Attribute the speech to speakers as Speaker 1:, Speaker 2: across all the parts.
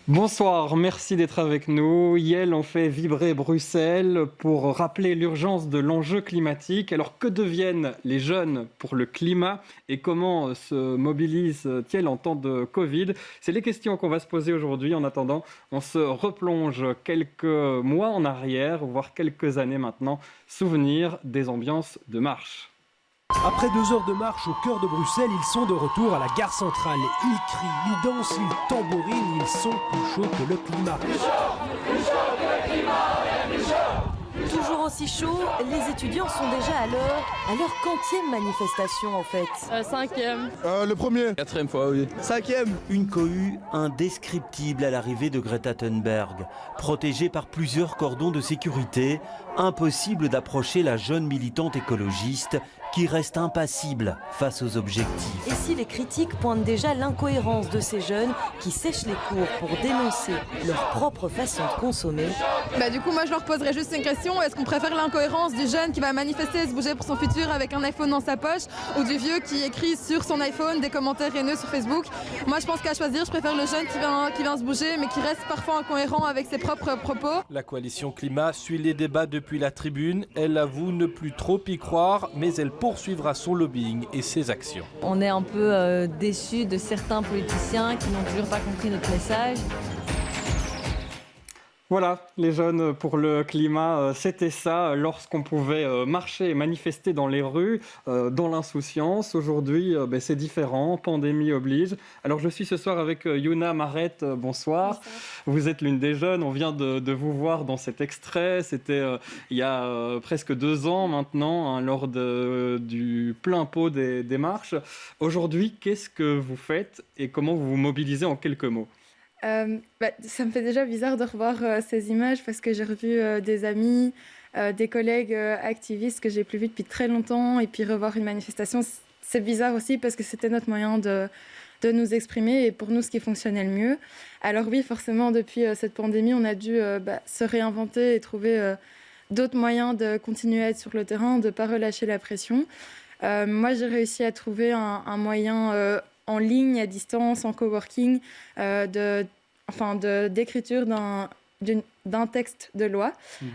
Speaker 1: Bonsoir, merci d'être avec nous. Yel, on fait vibrer Bruxelles pour rappeler l'urgence de l'enjeu climatique. Alors, que deviennent les jeunes pour le climat et comment se mobilisent-ils en temps de Covid? C'est les questions qu'on va se poser aujourd'hui. En attendant, on se replonge quelques mois en arrière, voire quelques années maintenant. Souvenir des ambiances de marche.
Speaker 2: Après 2 heures de marche au cœur de Bruxelles, ils sont de retour à la gare centrale. Ils crient, ils dansent, ils tambourinent, ils sont plus chauds que le climat.
Speaker 3: Toujours aussi chaud, les étudiants sont déjà à leur quantième manifestation en fait.
Speaker 4: Cinquième.
Speaker 5: Le premier.
Speaker 6: Quatrième fois, oui.
Speaker 5: Cinquième.
Speaker 7: Une cohue indescriptible à l'arrivée de Greta Thunberg. Protégée par plusieurs cordons de sécurité, impossible d'approcher la jeune militante écologiste qui reste impassible face aux objectifs.
Speaker 3: Et si les critiques pointent déjà l'incohérence de ces jeunes qui sèchent les cours pour dénoncer leur propre façon de consommer.
Speaker 4: Du coup, moi je leur poserais juste une question. Est-ce qu'on préfère l'incohérence du jeune qui va manifester et se bouger pour son futur avec un iPhone dans sa poche ou du vieux qui écrit sur son iPhone des commentaires haineux sur Facebook? Moi je pense qu'à choisir, je préfère le jeune qui vient se bouger mais qui reste parfois incohérent avec ses propres propos.
Speaker 2: La coalition climat suit les débats depuis la tribune. Elle avoue ne plus trop y croire, mais elle poursuivra son lobbying et ses actions.
Speaker 8: On est un peu déçus de certains politiciens qui n'ont toujours pas compris notre message.
Speaker 1: Voilà, les jeunes pour le climat, c'était ça lorsqu'on pouvait marcher et manifester dans les rues, dans l'insouciance. Aujourd'hui, c'est différent, pandémie oblige. Alors je suis ce soir avec Youna Marette, bonsoir. Vous êtes l'une des jeunes, on vient de vous voir dans cet extrait. C'était il y a presque 2 ans maintenant, lors du plein pot des marches. Aujourd'hui, qu'est-ce que vous faites et comment vous vous mobilisez en quelques mots ?
Speaker 9: Ça me fait déjà bizarre de revoir ces images parce que j'ai revu des amis, des collègues activistes que j'ai plus vus depuis très longtemps et puis revoir une manifestation, c'est bizarre aussi parce que c'était notre moyen de nous exprimer et pour nous ce qui fonctionnait le mieux. Alors oui, forcément, depuis cette pandémie, on a dû se réinventer et trouver d'autres moyens de continuer à être sur le terrain, de ne pas relâcher la pression. Moi, j'ai réussi à trouver un moyen en ligne, à distance, en coworking, d'écriture d'un texte de loi.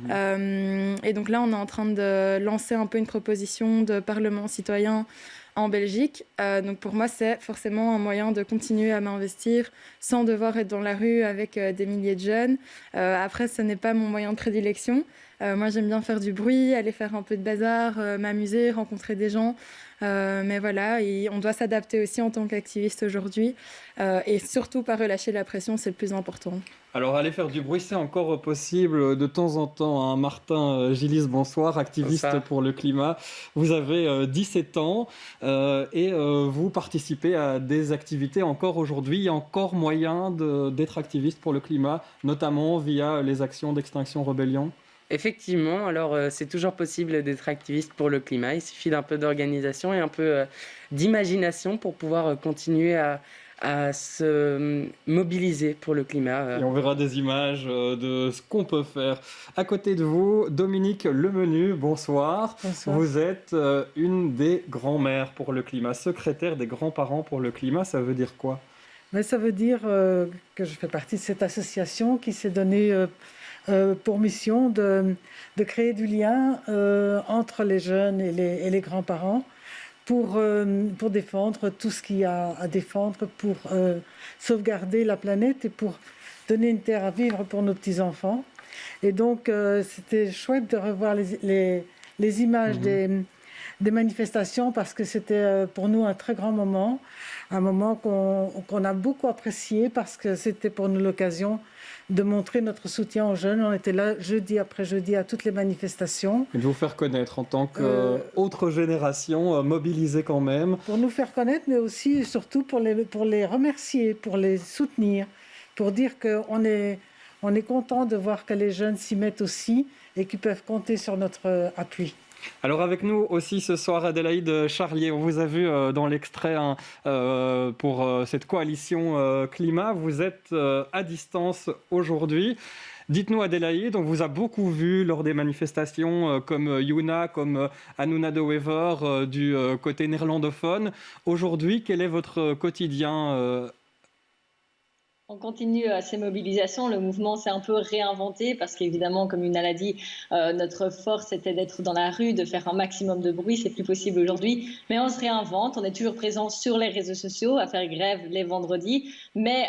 Speaker 9: Et donc là, on est en train de lancer un peu une proposition de parlement citoyen en Belgique. Donc pour moi, c'est forcément un moyen de continuer à m'investir sans devoir être dans la rue avec des milliers de jeunes. Après, ce n'est pas mon moyen de prédilection. Moi, j'aime bien faire du bruit, aller faire un peu de bazar, m'amuser, rencontrer des gens. Mais voilà, on doit s'adapter aussi en tant qu'activiste aujourd'hui et surtout pas relâcher la pression, c'est le plus important.
Speaker 1: Alors, aller faire du bruit, c'est encore possible de temps en temps. Martin Gillis, bonsoir, activiste
Speaker 6: Bonsoir.
Speaker 1: pour le climat. Vous avez 17 ans et vous participez à des activités encore aujourd'hui. Il y a encore moyen d'être activiste pour le climat, notamment via les actions d'Extinction Rebellion.
Speaker 10: Effectivement, alors c'est toujours possible d'être activiste pour le climat. Il suffit d'un peu d'organisation et un peu d'imagination pour pouvoir continuer à se mobiliser pour le climat.
Speaker 1: Et on verra des images de ce qu'on peut faire. À côté de vous, Dominique Lemenu, bonsoir.
Speaker 11: Bonsoir.
Speaker 1: Vous êtes une des grands-mères pour le climat, secrétaire des grands-parents pour le climat. Ça veut dire quoi ?
Speaker 11: Mais ça veut dire que je fais partie de cette association qui s'est donnée pour mission de créer du lien entre les jeunes et les grands-parents pour défendre tout ce qu'il y a à défendre, pour sauvegarder la planète et pour donner une terre à vivre pour nos petits-enfants. Et donc, c'était chouette de revoir les images des manifestations parce que c'était pour nous un très grand moment, un moment qu'on a beaucoup apprécié parce que c'était pour nous l'occasion de montrer notre soutien aux jeunes. On était là jeudi après jeudi à toutes les manifestations.
Speaker 1: Et de vous faire connaître en tant qu'autre génération, mobilisée quand même.
Speaker 11: Pour nous faire connaître, mais aussi et surtout pour les remercier, pour les soutenir, pour dire qu'on est content de voir que les jeunes s'y mettent aussi et qu'ils peuvent compter sur notre appui.
Speaker 1: Alors avec nous aussi ce soir Adélaïde Charlier, on vous a vu dans l'extrait pour cette coalition climat, vous êtes à distance aujourd'hui. Dites-nous Adélaïde, on vous a beaucoup vu lors des manifestations comme Youna, comme Anuna de Wever du côté néerlandophone. Aujourd'hui, quel est votre quotidien
Speaker 5: On continue ces mobilisations. Le mouvement s'est un peu réinventé parce qu'évidemment, comme Yuna l'a dit, notre force était d'être dans la rue, de faire un maximum de bruit. C'est plus possible aujourd'hui. Mais on se réinvente. On est toujours présent sur les réseaux sociaux à faire grève les vendredis. Mais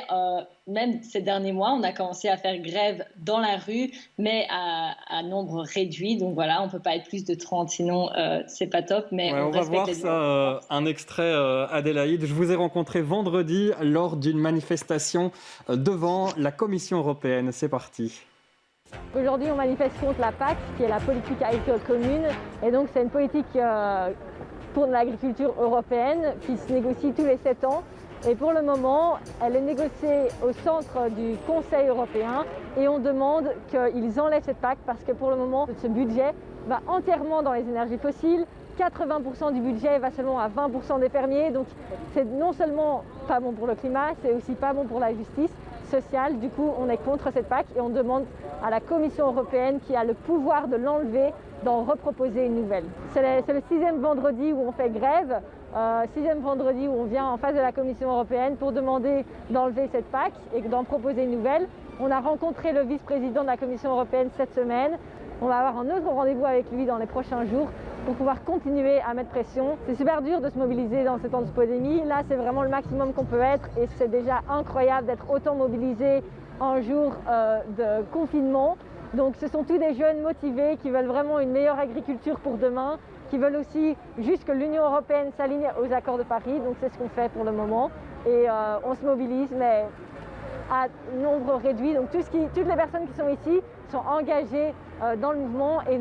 Speaker 5: même ces derniers mois, on a commencé à faire grève dans la rue, mais à nombre réduit. Donc voilà, on ne peut pas être plus de 30, sinon c'est pas top. Mais
Speaker 1: on va voir ça, un extrait, Adélaïde. Je vous ai rencontré vendredi lors d'une manifestation devant la Commission européenne. C'est parti.
Speaker 6: Aujourd'hui, on manifeste contre la PAC, qui est la politique agricole commune. Et donc, c'est une politique pour l'agriculture européenne qui se négocie tous les 7 ans. Et pour le moment, elle est négociée au centre du Conseil européen et on demande qu'ils enlèvent cette PAC parce que pour le moment, ce budget va entièrement dans les énergies fossiles. 80% du budget va seulement à 20% des fermiers. Donc c'est non seulement pas bon pour le climat, c'est aussi pas bon pour la justice sociale. Du coup, on est contre cette PAC et on demande à la Commission européenne qui a le pouvoir de l'enlever, d'en reproposer une nouvelle. C'est le 6e vendredi où on fait grève. 6e vendredi où on vient en face de la Commission européenne pour demander d'enlever cette PAC et d'en proposer une nouvelle. On a rencontré le vice-président de la Commission européenne cette semaine. On va avoir un autre rendez-vous avec lui dans les prochains jours pour pouvoir continuer à mettre pression. C'est super dur de se mobiliser dans ce temps de pandémie. Là, c'est vraiment le maximum qu'on peut être et c'est déjà incroyable d'être autant mobilisé en jour de confinement. Donc ce sont tous des jeunes motivés qui veulent vraiment une meilleure agriculture pour demain, qui veulent aussi juste que l'Union européenne s'aligne aux accords de Paris. Donc c'est ce qu'on fait pour le moment. Et on se mobilise, mais à nombre réduit. Donc toutes les personnes qui sont ici sont engagées dans le mouvement et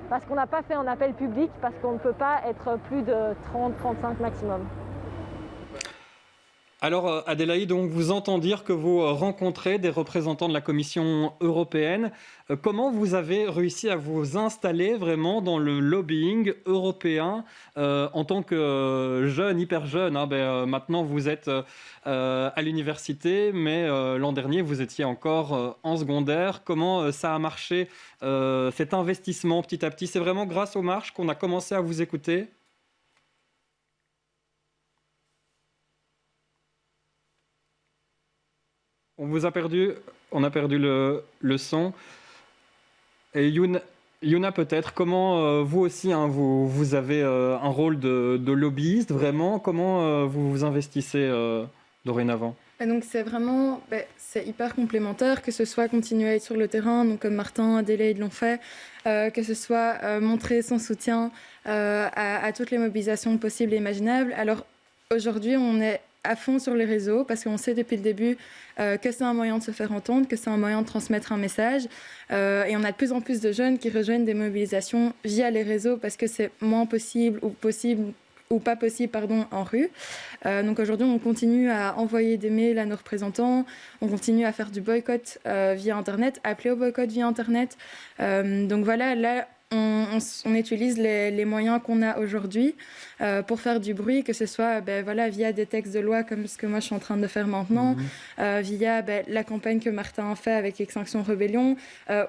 Speaker 6: parce qu'on n'a pas fait un appel public, parce qu'on ne peut pas être plus de 30-35 maximum.
Speaker 1: Alors Adélaïde, on vous entend dire que vous rencontrez des représentants de la Commission européenne. Comment vous avez réussi à vous installer vraiment dans le lobbying européen en tant que jeune, hyper jeune, maintenant vous êtes à l'université, mais l'an dernier vous étiez encore en secondaire. Comment ça a marché cet investissement petit à petit? C'est vraiment grâce aux marches qu'on a commencé à vous écouter? On a perdu le son. Et Yuna peut-être, comment vous aussi, vous avez un rôle de lobbyiste, vraiment, comment vous vous investissez dorénavant?
Speaker 9: Et donc c'est hyper complémentaire, que ce soit continuer à être sur le terrain, donc comme Martin, Adélaïde l'ont fait, que ce soit montrer son soutien à toutes les mobilisations possibles et imaginables. Alors aujourd'hui, on est à fond sur les réseaux parce qu'on sait depuis le début que c'est un moyen de se faire entendre, que c'est un moyen de transmettre un message et on a de plus en plus de jeunes qui rejoignent des mobilisations via les réseaux parce que c'est moins possible ou pas possible en rue. Donc aujourd'hui on continue à envoyer des mails à nos représentants, on continue à faire du boycott via internet, appeler au boycott via internet. Donc voilà, là on utilise les moyens qu'on a aujourd'hui pour faire du bruit, que ce soit via des textes de loi comme ce que moi je suis en train de faire maintenant, via la campagne que Martin a fait avec Extinction Rebellion,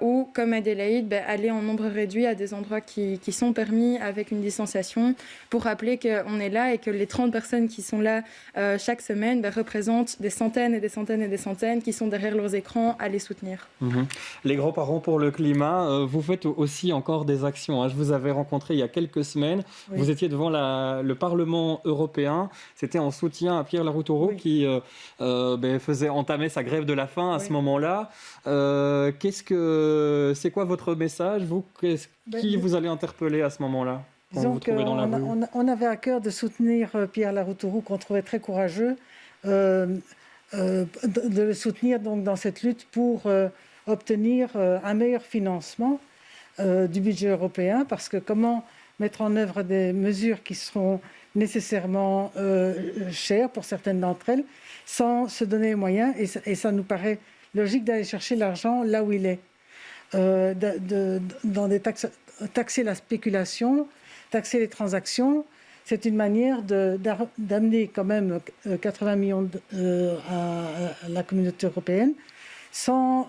Speaker 9: ou comme Adélaïde, aller en nombre réduit à des endroits qui sont permis avec une distanciation pour rappeler qu'on est là et que les 30 personnes qui sont là chaque semaine représentent des centaines et des centaines et des centaines qui sont derrière leurs écrans à les soutenir.
Speaker 1: Les grands-parents pour le climat, vous faites aussi encore des actions. Je vous avais rencontré il y a quelques semaines. Oui. Vous étiez devant le Parlement européen. C'était en soutien à Pierre Larrouturou qui entamait sa grève de la faim à ce moment-là. C'est quoi votre message, vous? Qui vous allez interpeller à ce moment-là?
Speaker 11: Disons qu'on avait à cœur de soutenir Pierre Larrouturou, qu'on trouvait très courageux, de le soutenir donc, dans cette lutte pour obtenir un meilleur financement du budget européen, parce que comment mettre en œuvre des mesures qui seront nécessairement chères pour certaines d'entre elles, sans se donner les moyens, et ça nous paraît logique d'aller chercher l'argent là où il est. Dans des taxer la spéculation, taxer les transactions, c'est une manière d'amener quand même 80 millions à la communauté européenne sans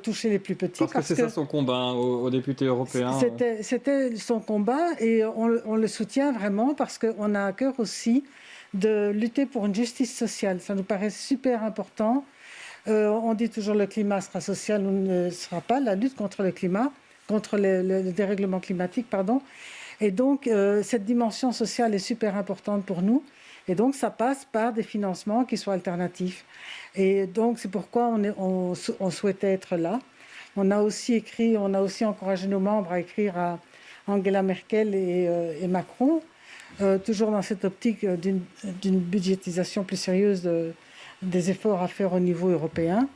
Speaker 11: toucher les plus petits.
Speaker 1: Parce que c'est ça son combat aux députés européens.
Speaker 11: C'était son combat et on le soutient vraiment parce qu'on a à cœur aussi de lutter pour une justice sociale. Ça nous paraît super important. On dit toujours le climat sera social ou ne sera pas, la lutte contre le climat, contre le dérèglement climatique, pardon. Et donc, cette dimension sociale est super importante pour nous. Et donc, ça passe par des financements qui soient alternatifs. Et donc, c'est pourquoi on souhaitait être là. On a aussi encouragé nos membres à écrire à Angela Merkel et Macron, toujours dans cette optique d'une budgétisation plus sérieuse des efforts à faire au niveau européen.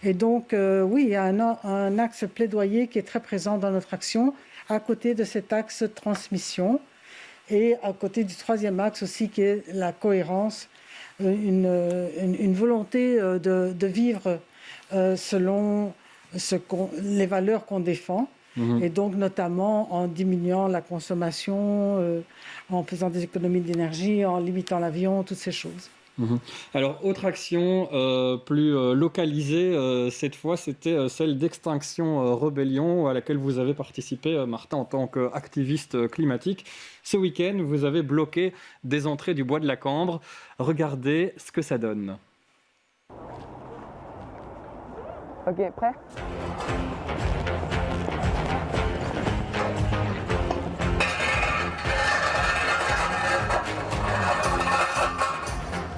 Speaker 11: Et donc, oui, il y a un axe plaidoyer qui est très présent dans notre action, à côté de cet axe transmission, et à côté du troisième axe aussi, qui est la cohérence, une volonté de vivre selon les valeurs qu'on défend. Et donc, notamment en diminuant la consommation, en faisant des économies d'énergie, en limitant l'avion, toutes ces choses.
Speaker 1: Alors, autre action plus localisée, cette fois, c'était celle d'Extinction Rebellion, à laquelle vous avez participé, Martin, en tant qu'activiste climatique. Ce week-end, vous avez bloqué des entrées du bois de la Cambre. Regardez ce que ça donne.
Speaker 12: Ok, prêt ?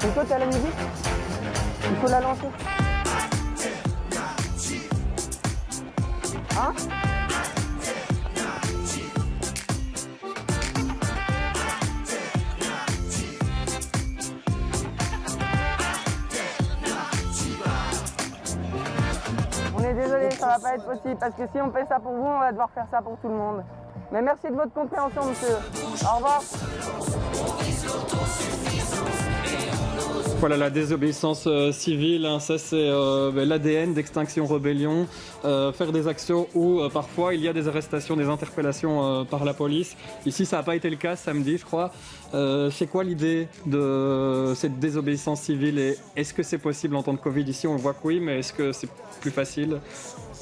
Speaker 12: Nico, t'as la musique ? Il faut la lancer. Hein ? On est désolé, ça va pas être possible parce que si on fait ça pour vous, on va devoir faire ça pour tout le monde. Mais merci de votre compréhension, monsieur. Au revoir.
Speaker 1: Voilà, la désobéissance civile, hein, ça c'est l'ADN d'Extinction Rebellion. Faire des actions où parfois il y a des arrestations, des interpellations par la police. Ici, ça n'a pas été le cas samedi, je crois. C'est quoi l'idée de cette désobéissance civile et est-ce que c'est possible en temps de Covid? Ici, on voit que oui, mais est-ce que c'est plus facile,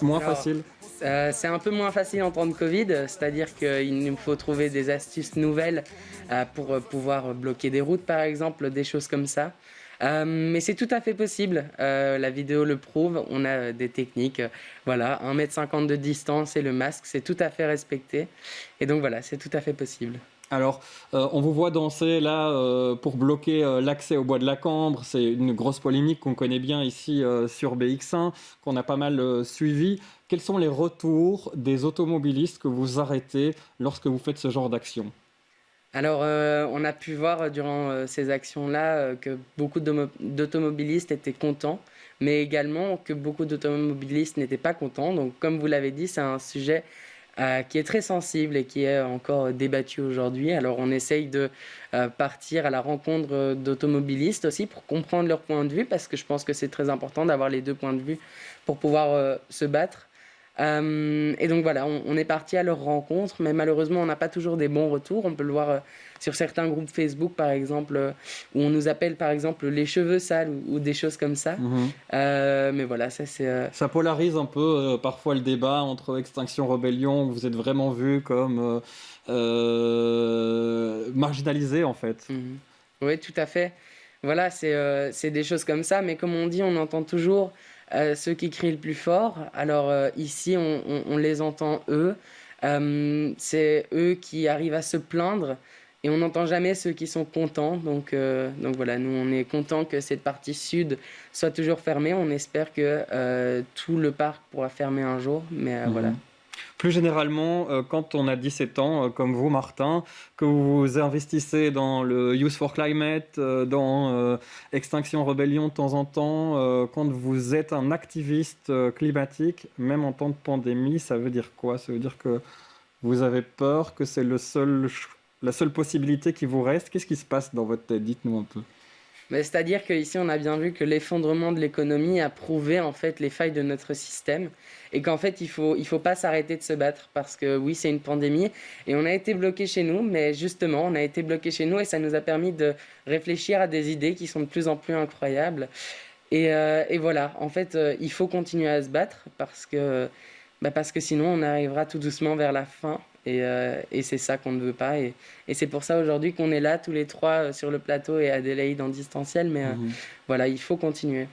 Speaker 1: moins facile?
Speaker 10: C'est un peu moins facile en temps de Covid, c'est-à-dire qu'il nous faut trouver des astuces nouvelles pour pouvoir bloquer des routes, par exemple, des choses comme ça. Mais c'est tout à fait possible, la vidéo le prouve, on a des techniques, voilà, 1,50 m de distance et le masque, c'est tout à fait respecté. Et donc voilà, c'est tout à fait possible.
Speaker 1: Alors, on vous voit danser là pour bloquer l'accès au bois de la Cambre. C'est une grosse polémique qu'on connaît bien ici sur BX1, qu'on a pas mal suivi. Quels sont les retours des automobilistes que vous arrêtez lorsque vous faites ce genre d'action ?
Speaker 10: Alors, on a pu voir durant ces actions-là que beaucoup d'automobilistes étaient contents, mais également que beaucoup d'automobilistes n'étaient pas contents. Donc, comme vous l'avez dit, c'est un sujet qui est très sensible et qui est encore débattu aujourd'hui. Alors, on essaye de partir à la rencontre d'automobilistes aussi pour comprendre leur point de vue, parce que je pense que c'est très important d'avoir les deux points de vue pour pouvoir se battre. Et donc voilà, on est parti à leur rencontre, mais malheureusement on n'a pas toujours des bons retours. On peut le voir sur certains groupes Facebook par exemple, où on nous appelle par exemple les cheveux sales ou des choses comme ça. Mais voilà, ça c'est...
Speaker 1: Ça polarise un peu parfois le débat entre Extinction Rebellion, où vous êtes vraiment vu comme marginalisé en fait.
Speaker 10: Oui, tout à fait. Voilà, c'est des choses comme ça, mais comme on dit, on entend toujours ceux qui crient le plus fort. Alors ici, on les entend eux. C'est eux qui arrivent à se plaindre et on n'entend jamais ceux qui sont contents. Donc voilà, nous on est contents que cette partie sud soit toujours fermée. On espère que tout le parc pourra fermer un jour, mais voilà.
Speaker 1: Plus généralement, quand on a 17 ans, comme vous, Martin, que vous investissez dans le Youth for Climate, dans Extinction Rebellion de temps en temps, quand vous êtes un activiste climatique, même en temps de pandémie, ça veut dire quoi? Ça veut dire que vous avez peur, que c'est la seule possibilité qui vous reste? Qu'est-ce qui se passe dans votre tête? Dites-nous un peu.
Speaker 10: Mais c'est-à-dire qu'ici, on a bien vu que l'effondrement de l'économie a prouvé en fait les failles de notre système et qu'en fait, il faut pas s'arrêter de se battre parce que oui, c'est une pandémie et on a été bloqué chez nous, mais justement, on a été bloqué chez nous et ça nous a permis de réfléchir à des idées qui sont de plus en plus incroyables. Et voilà, en fait, il faut continuer à se battre parce que parce que sinon on arrivera tout doucement vers la fin. Et c'est ça qu'on ne veut pas. Et c'est pour ça aujourd'hui qu'on est là tous les trois sur le plateau et Adélaïde en distanciel. Mais voilà, il faut continuer.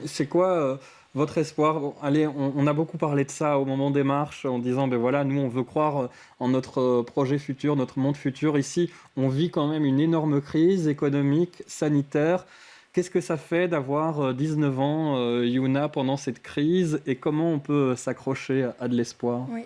Speaker 1: C'est quoi votre espoir? Bon, allez, on a beaucoup parlé de ça au moment des marches en disant, ben voilà, nous on veut croire en notre projet futur, notre monde futur. Ici, on vit quand même une énorme crise économique, sanitaire. Qu'est-ce que ça fait d'avoir 19 ans, Yuna, pendant cette crise, et comment on peut s'accrocher à de l'espoir?
Speaker 9: Oui.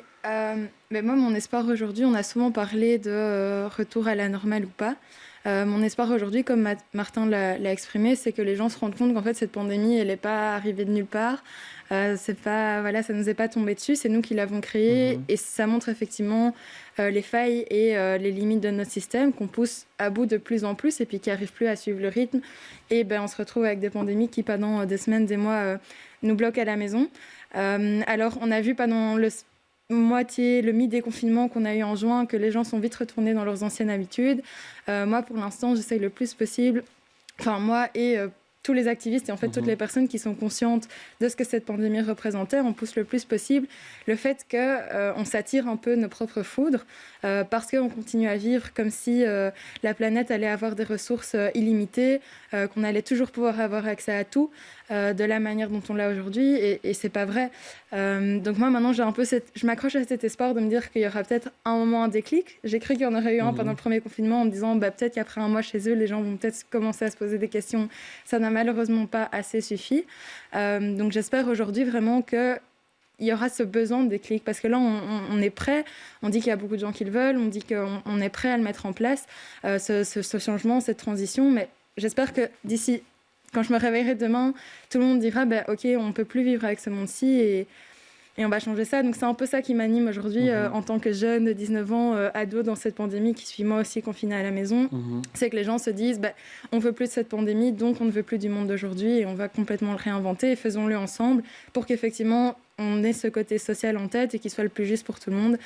Speaker 9: Mais moi, mon espoir aujourd'hui, on a souvent parlé de retour à la normale ou pas. Mon espoir aujourd'hui, comme Martin l'a exprimé, c'est que les gens se rendent compte qu'en fait, cette pandémie, elle n'est pas arrivée de nulle part. C'est pas, voilà, ça ne nous est pas tombé dessus, c'est nous qui l'avons créée. Et ça montre effectivement les failles et les limites de notre système qu'on pousse à bout de plus en plus et puis qui n'arrive plus à suivre le rythme. Et on se retrouve avec des pandémies qui, pendant des semaines, des mois, nous bloquent à la maison. Alors, on a vu pendant le mi-déconfinement qu'on a eu en juin, que les gens sont vite retournés dans leurs anciennes habitudes. Moi, pour l'instant, j'essaye le plus possible, moi et tous les activistes et en fait toutes les personnes qui sont conscientes de ce que cette pandémie représentait, on pousse le plus possible le fait qu'on s'attire un peu nos propres foudres parce qu'on continue à vivre comme si la planète allait avoir des ressources illimitées, qu'on allait toujours pouvoir avoir accès à tout de la manière dont on l'a aujourd'hui et c'est pas vrai. Donc moi maintenant je m'accroche à cet espoir de me dire qu'il y aura peut-être un moment, un déclic. J'ai cru qu'il y en aurait eu un pendant le premier confinement en me disant peut-être qu'après un mois chez eux les gens vont peut-être commencer à se poser des questions. Ça n'a malheureusement pas assez suffi. Donc j'espère aujourd'hui vraiment qu'il y aura ce besoin de déclic parce que là on est prêt, on dit qu'il y a beaucoup de gens qui le veulent, on dit qu'on est prêt à le mettre en place, ce changement, cette transition, mais j'espère que d'ici, quand je me réveillerai demain, tout le monde dira ok, on ne peut plus vivre avec ce monde-ci et on va changer ça. Donc c'est un peu ça qui m'anime aujourd'hui en tant que jeune de 19 ans, ado dans cette pandémie qui suis moi aussi confinée à la maison. C'est que les gens se disent on ne veut plus de cette pandémie, donc on ne veut plus du monde d'aujourd'hui et on va complètement le réinventer et faisons-le ensemble pour qu'effectivement on ait ce côté social en tête et qu'il soit le plus juste pour tout le monde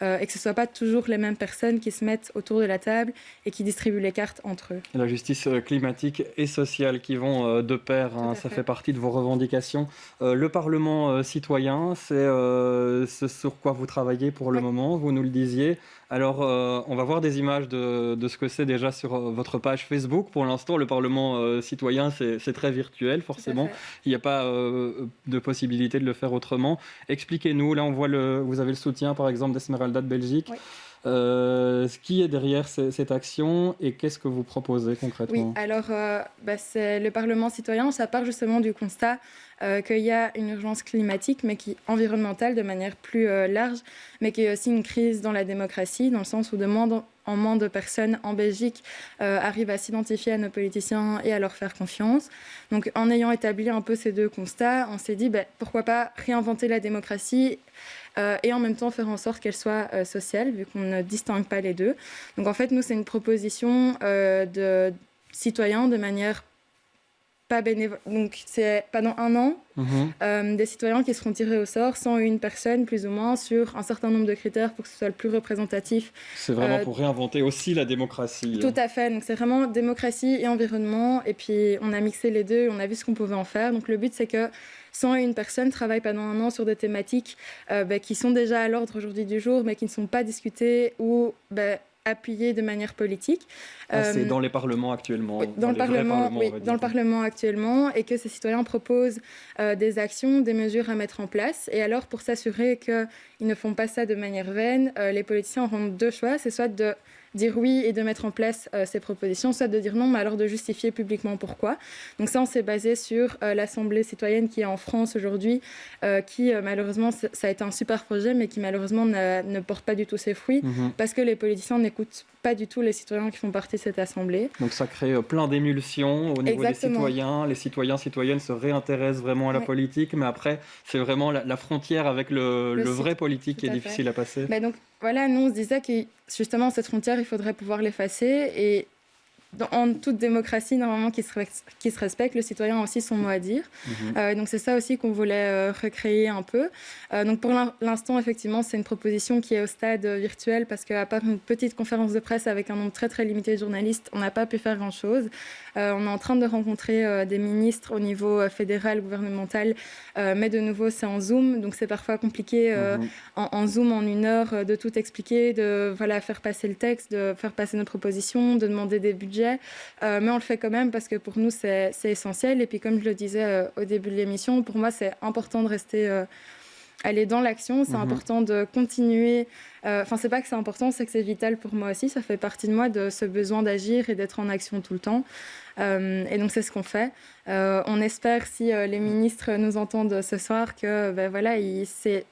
Speaker 9: et que ce ne soit pas toujours les mêmes personnes qui se mettent autour de la table et qui distribuent les cartes entre eux.
Speaker 1: La justice climatique et sociale qui vont de pair, ça fait partie de vos revendications. Le Parlement citoyen, c'est ce sur quoi vous travaillez pour le moment, vous nous le disiez. Alors, on va voir des images de ce que c'est déjà sur votre page Facebook. Pour l'instant, le Parlement citoyen, c'est très virtuel, forcément. Il n'y a pas de possibilité de le faire autrement. Expliquez-nous, là on voit vous avez le soutien par exemple d'Esmeralda de Belgique. Oui. Ce qui est derrière cette action et qu'est-ce que vous proposez concrètement?
Speaker 9: Oui, alors c'est le Parlement citoyen, ça part justement du constat qu'il y a une urgence climatique, mais environnementale de manière plus large, mais qu'il y a aussi une crise dans la démocratie, dans le sens où de moins en moins de personnes en Belgique arrivent à s'identifier à nos politiciens et à leur faire confiance. Donc en ayant établi un peu ces deux constats, on s'est dit pourquoi pas réinventer la démocratie et en même temps faire en sorte qu'elle soit sociale, vu qu'on ne distingue pas les deux. Donc en fait, nous, c'est une proposition de citoyens de manière pas bénévole. Donc c'est pendant un an, des citoyens qui seront tirés au sort, 101 personnes plus ou moins, sur un certain nombre de critères pour que ce soit le plus représentatif.
Speaker 1: C'est vraiment pour réinventer aussi la démocratie.
Speaker 9: Tout à fait, donc c'est vraiment démocratie et environnement, et puis on a mixé les deux, on a vu ce qu'on pouvait en faire. Donc le but, c'est que 101 personnes travaillent pendant un an sur des thématiques qui sont déjà à l'ordre aujourd'hui du jour, mais qui ne sont pas discutées ou appuyées de manière politique.
Speaker 1: C'est dans les parlements actuellement.
Speaker 9: Oui, dans le Parlement actuellement, et que ces citoyens proposent des actions, des mesures à mettre en place. Et alors, pour s'assurer qu'ils ne font pas ça de manière vaine, les politiciens auront deux choix. C'est soit de dire oui et de mettre en place ces propositions, soit de dire non, mais alors de justifier publiquement pourquoi. Donc ça, on s'est basé sur l'Assemblée citoyenne qui est en France aujourd'hui, qui malheureusement, ça a été un super projet, mais qui malheureusement ne porte pas du tout ses fruits, parce que les politiciens n'écoutent pas du tout les citoyens qui font partie de cette Assemblée.
Speaker 1: Donc ça crée plein d'émulsions au niveau des citoyens. Les citoyens, citoyennes se réintéressent vraiment à la politique, mais après, c'est vraiment la frontière avec le vrai politique qui est difficile à passer.
Speaker 9: Donc voilà, nous, on se disait que justement, cette frontière, il faudrait pouvoir l'effacer et en toute démocratie, normalement, qui se respecte, le citoyen a aussi son mot à dire. Donc c'est ça aussi qu'on voulait recréer un peu. Donc pour l'instant, effectivement, c'est une proposition qui est au stade virtuel parce qu'à part une petite conférence de presse avec un nombre très très limité de journalistes, on n'a pas pu faire grand-chose. On est en train de rencontrer des ministres au niveau fédéral, gouvernemental, mais de nouveau, c'est en Zoom, donc c'est parfois compliqué en Zoom en 1 heure de tout expliquer, de faire passer le texte, de faire passer nos propositions, de demander des budgets. Mais on le fait quand même parce que pour nous, c'est essentiel. Et puis, comme je le disais au début de l'émission, pour moi, c'est important de rester aller dans l'action. C'est important de continuer. Enfin, c'est pas que c'est important, c'est que c'est vital pour moi aussi. Ça fait partie de moi, de ce besoin d'agir et d'être en action tout le temps. Et donc, c'est ce qu'on fait. On espère, si les ministres nous entendent ce soir, que c'est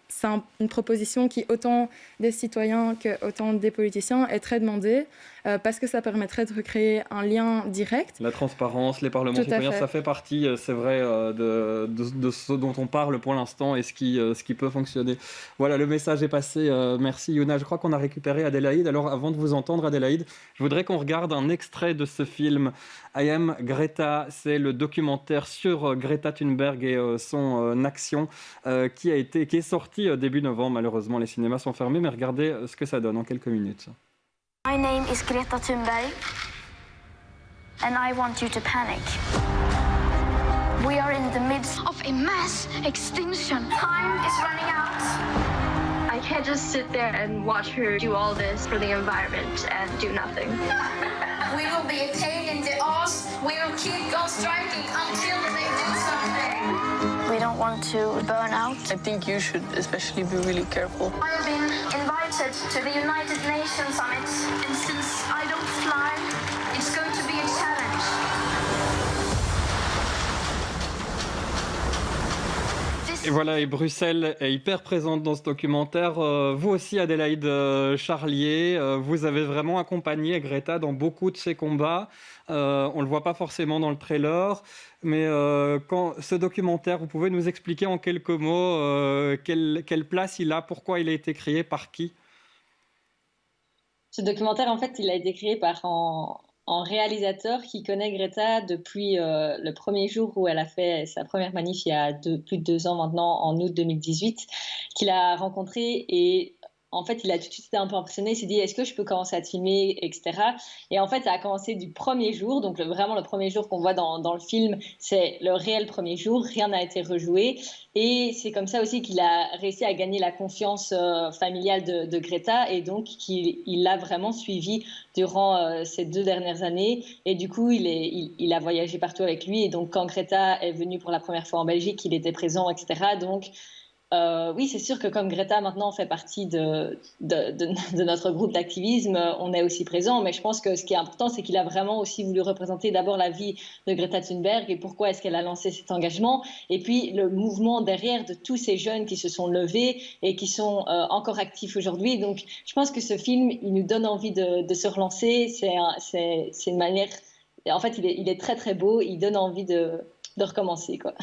Speaker 9: une proposition qui, autant des citoyens qu'autant des politiciens, est très demandée, parce que ça permettrait de recréer un lien direct.
Speaker 1: La transparence, les parlements citoyens, ça fait partie, c'est vrai, de ce dont on parle pour l'instant et ce qui peut fonctionner. Voilà, le message est passé. Merci Yuna. Je crois qu'on a récupéré Adélaïde. Alors, avant de vous entendre, Adélaïde, je voudrais qu'on regarde un extrait de ce film I Am Greta. C'est le documentaire sur Greta Thunberg et son action qui est sorti début novembre. Malheureusement, les cinémas sont fermés, mais regardez ce que ça donne en quelques minutes.
Speaker 13: My name is Greta Thunberg, and I want you to panic. We are in the midst of a mass extinction. Time is running out. I can't just sit there and watch her do all this for the environment and do nothing. We will be a pain in the ass. We will keep on striking until they do something. We don't want to burn out.
Speaker 14: I think you should especially be really careful.
Speaker 13: I have been invited to the United Nations Summit, and since I don't fly, it's going to be a challenge.
Speaker 1: Et voilà, et Bruxelles est hyper présente dans ce documentaire. Vous aussi, Adélaïde Charlier, vous avez vraiment accompagné Greta dans beaucoup de ses combats. On ne le voit pas forcément dans le trailer, mais quand ce documentaire, vous pouvez nous expliquer en quelques mots quelle place il a, pourquoi il a été créé, par qui?
Speaker 5: Ce documentaire, en fait, il a été créé par un réalisateur qui connaît Greta depuis le premier jour où elle a fait sa première manif il y a plus de 2 ans maintenant, en août 2018, qu'il a rencontré. Et en fait, il a tout de suite été un peu impressionné. Il s'est dit, est-ce que je peux commencer à te filmer, etc. Et en fait, ça a commencé du premier jour. Donc, vraiment, le premier jour qu'on voit dans le film, c'est le réel premier jour. Rien n'a été rejoué. Et c'est comme ça aussi qu'il a réussi à gagner la confiance familiale de Greta. Et donc, il l'a vraiment suivi durant ces 2 dernières années. Et du coup, il a voyagé partout avec lui. Et donc, quand Greta est venue pour la première fois en Belgique, il était présent, etc. Donc, oui, c'est sûr que comme Greta maintenant fait partie de notre groupe d'activisme, on est aussi présent. Mais je pense que ce qui est important, c'est qu'il a vraiment aussi voulu représenter d'abord la vie de Greta Thunberg et pourquoi est-ce qu'elle a lancé cet engagement. Et puis le mouvement derrière de tous ces jeunes qui se sont levés et qui sont encore actifs aujourd'hui. Donc je pense que ce film, il nous donne envie de se relancer. C'est une manière... En fait, il est très très beau. Il donne envie de recommencer, quoi.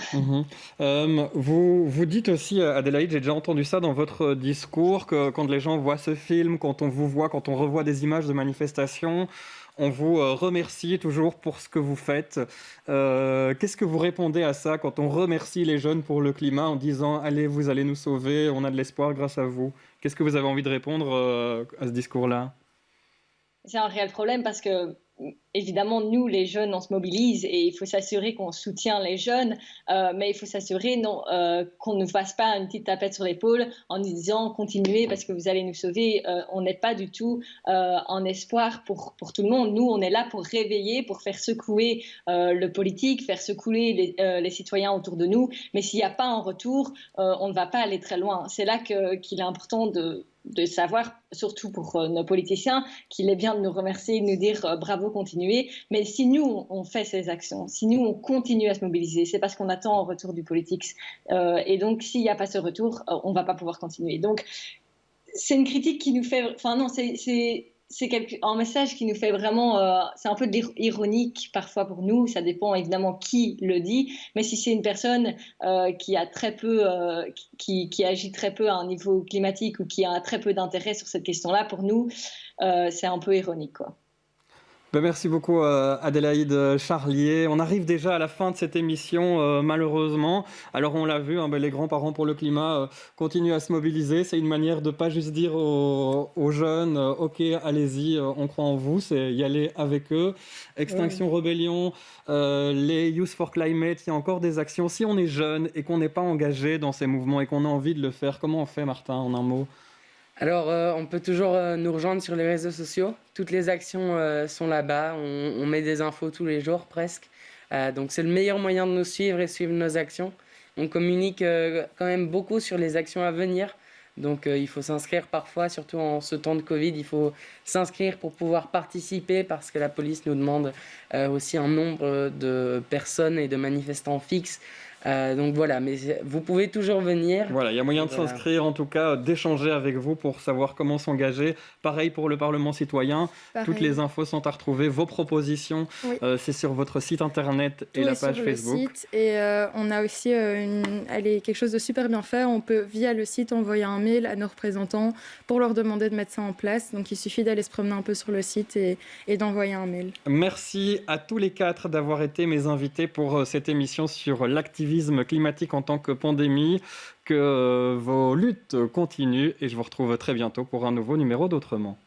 Speaker 1: Vous dites aussi, Adélaïde, j'ai déjà entendu ça dans votre discours, que quand les gens voient ce film, quand on vous voit, quand on revoit des images de manifestations, on vous remercie toujours pour ce que vous faites. Qu'est-ce que vous répondez à ça quand on remercie les jeunes pour le climat en disant « Allez, vous allez nous sauver, on a de l'espoir grâce à vous ». Qu'est-ce que vous avez envie de répondre à ce discours-là?
Speaker 5: C'est un réel problème parce que évidemment, nous, les jeunes, on se mobilise et il faut s'assurer qu'on soutient les jeunes, mais il faut s'assurer qu'on ne fasse pas une petite tapette sur l'épaule en nous disant « continuez parce que vous allez nous sauver ». On n'est pas du tout en espoir pour tout le monde. Nous, on est là pour réveiller, pour faire secouer le politique, faire secouer les citoyens autour de nous. Mais s'il n'y a pas un retour, on ne va pas aller très loin. C'est là qu'il est important de savoir, surtout pour nos politiciens, qu'il est bien de nous remercier, de nous dire bravo, continuez. Mais si nous, on fait ces actions, si nous, on continue à se mobiliser, c'est parce qu'on attend un retour du politique. Et donc, s'il n'y a pas ce retour, on ne va pas pouvoir continuer. Donc, c'est une critique qui nous fait... Enfin non, c'est un message qui nous fait vraiment... c'est un peu ironique parfois pour nous. Ça dépend évidemment qui le dit. Mais si c'est une personne qui a très peu... qui agit très peu à un niveau climatique ou qui a très peu d'intérêt sur cette question-là, pour nous, c'est un peu ironique, quoi.
Speaker 1: Merci beaucoup Adélaïde Charlier. On arrive déjà à la fin de cette émission malheureusement. Alors on l'a vu, les grands-parents pour le climat continuent à se mobiliser. C'est une manière de pas juste dire aux jeunes ok allez-y, on croit en vous, c'est y aller avec eux. Extinction Rebellion, les Youth for Climate, il y a encore des actions. Si on est jeune et qu'on n'est pas engagé dans ces mouvements et qu'on a envie de le faire, comment on fait Martin en un mot ?
Speaker 10: Alors, on peut toujours nous rejoindre sur les réseaux sociaux. Toutes les actions sont là-bas. On met des infos tous les jours, presque. Donc, c'est le meilleur moyen de nous suivre et suivre nos actions. On communique quand même beaucoup sur les actions à venir. Donc, il faut s'inscrire parfois, surtout en ce temps de Covid. Il faut s'inscrire pour pouvoir participer parce que la police nous demande aussi un nombre de personnes et de manifestants fixes. Donc voilà, mais vous pouvez toujours venir.
Speaker 1: Voilà, il y a moyen de s'inscrire, en tout cas, d'échanger avec vous pour savoir comment s'engager. Pareil pour le Parlement citoyen. Pareil. Toutes les infos sont à retrouver. Vos propositions, c'est sur votre site internet et la page Facebook.
Speaker 9: Le site. Et on a aussi quelque chose de super bien fait. On peut, via le site, envoyer un mail à nos représentants pour leur demander de mettre ça en place. Donc il suffit d'aller se promener un peu sur le site et d'envoyer un mail.
Speaker 1: Merci à tous les 4 d'avoir été mes invités pour cette émission sur l'activisme climatique en tant que pandémie, que vos luttes continuent et je vous retrouve très bientôt pour un nouveau numéro d'Autrement.